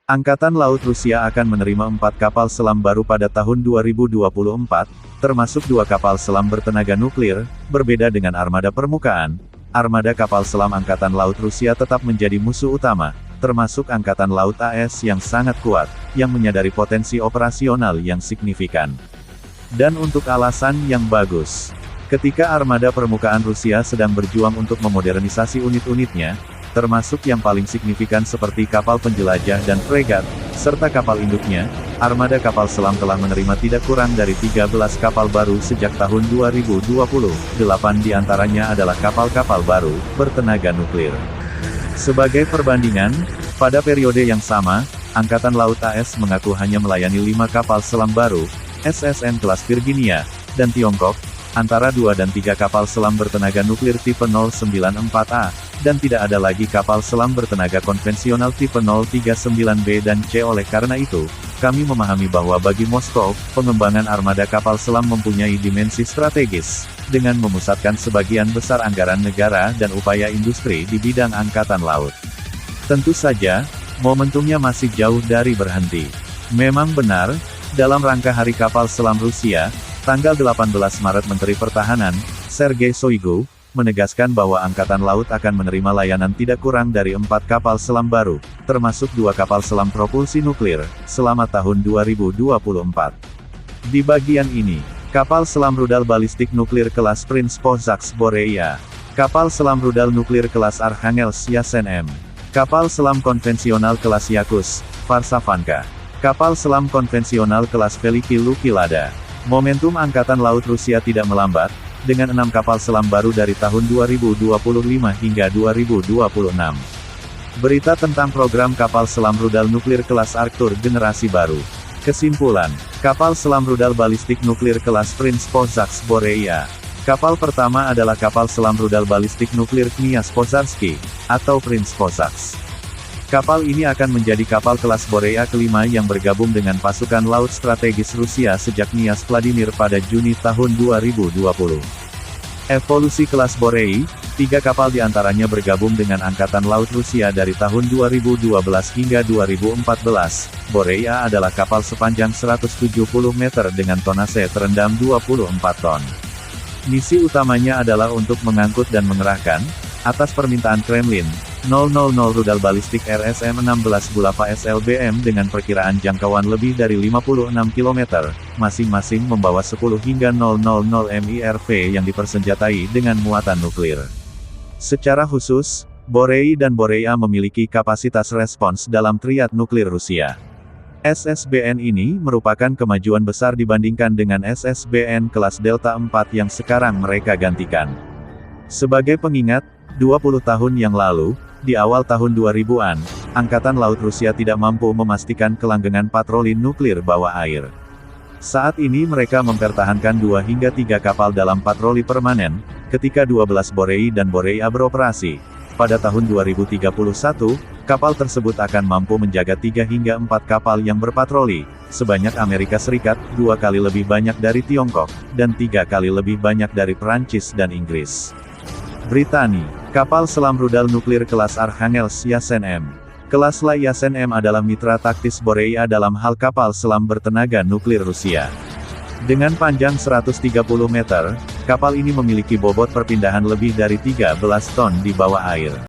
Angkatan Laut Rusia akan menerima 4 kapal selam baru pada tahun 2024, termasuk 2 kapal selam bertenaga nuklir. Berbeda dengan armada permukaan, armada kapal selam Angkatan Laut Rusia tetap menjadi musuh utama, termasuk Angkatan Laut AS yang sangat kuat, yang menyadari potensi operasional yang signifikan. Dan untuk alasan yang bagus. Ketika armada permukaan Rusia sedang berjuang untuk memodernisasi unit-unitnya, termasuk yang paling signifikan seperti kapal penjelajah dan fregat, serta kapal induknya, armada kapal selam telah menerima tidak kurang dari 13 kapal baru sejak tahun 2020, 8 diantaranya adalah kapal-kapal baru, bertenaga nuklir. Sebagai perbandingan, pada periode yang sama, Angkatan Laut AS mengaku hanya melayani 5 kapal selam baru, SSN kelas Virginia, dan Tiongkok, antara 2 dan 3 kapal selam bertenaga nuklir tipe 094A, dan tidak ada lagi kapal selam bertenaga konvensional tipe 039B dan C. Oleh karena itu, kami memahami bahwa bagi Moskow, pengembangan armada kapal selam mempunyai dimensi strategis, dengan memusatkan sebagian besar anggaran negara dan upaya industri di bidang angkatan laut. Tentu saja, momentumnya masih jauh dari berhenti. Memang benar, dalam rangka Hari Kapal Selam Rusia, tanggal 18 Maret Menteri Pertahanan, Sergei Shoigu, menegaskan bahwa Angkatan Laut akan menerima layanan tidak kurang dari 4 kapal selam baru, termasuk 2 kapal selam propulsi nuklir, selama tahun 2024. Di bagian ini, kapal selam rudal balistik nuklir kelas Prince Kozaks Boreia, kapal selam rudal nuklir kelas Arkhangels Yasen M, kapal selam konvensional kelas Yakus, Varsavanka, kapal selam konvensional kelas Veliki Lukilada. Momentum Angkatan Laut Rusia tidak melambat, dengan 6 kapal selam baru dari tahun 2025 hingga 2026. Berita tentang program kapal selam rudal nuklir kelas Arctur generasi baru. Kesimpulan, kapal selam rudal balistik nuklir kelas Prince Kozaks Boreia. Kapal pertama adalah kapal selam rudal balistik nuklir Kniaz Pozharsky, atau Prince Kozaks. Kapal ini akan menjadi kapal kelas Boreia kelima yang bergabung dengan pasukan laut strategis Rusia sejak Kniaz Vladimir pada Juni tahun 2020. Evolusi kelas Borei, 3 kapal diantaranya bergabung dengan Angkatan Laut Rusia dari tahun 2012 hingga 2014. Boreia adalah kapal sepanjang 170 meter dengan tonase terendam 24 ton. Misi utamanya adalah untuk mengangkut dan mengerahkan, atas permintaan Kremlin, 000 rudal balistik RSM-16 Bulava SLBM dengan perkiraan jangkauan lebih dari 56 km, masing-masing membawa 10 hingga 000 MIRV yang dipersenjatai dengan muatan nuklir. Secara khusus, Borei dan Boreia memiliki kapasitas respons dalam triad nuklir Rusia. SSBN ini merupakan kemajuan besar dibandingkan dengan SSBN kelas Delta IV yang sekarang mereka gantikan. Sebagai pengingat, 20 tahun yang lalu, di awal tahun 2000-an, Angkatan Laut Rusia tidak mampu memastikan kelanggengan patroli nuklir bawah air. Saat ini mereka mempertahankan 2 hingga 3 kapal dalam patroli permanen, ketika 12 Borei dan Boreia beroperasi. Pada tahun 2031, kapal tersebut akan mampu menjaga 3 hingga 4 kapal yang berpatroli, sebanyak Amerika Serikat, 2 kali lebih banyak dari Tiongkok, dan 3 kali lebih banyak dari Perancis dan Inggris. Britani, kapal selam rudal nuklir kelas Arkhangels Yasen M. Kelas La Yasen M adalah mitra taktis Boreia dalam hal kapal selam bertenaga nuklir Rusia. Dengan panjang 130 meter, kapal ini memiliki bobot perpindahan lebih dari 13 ton di bawah air.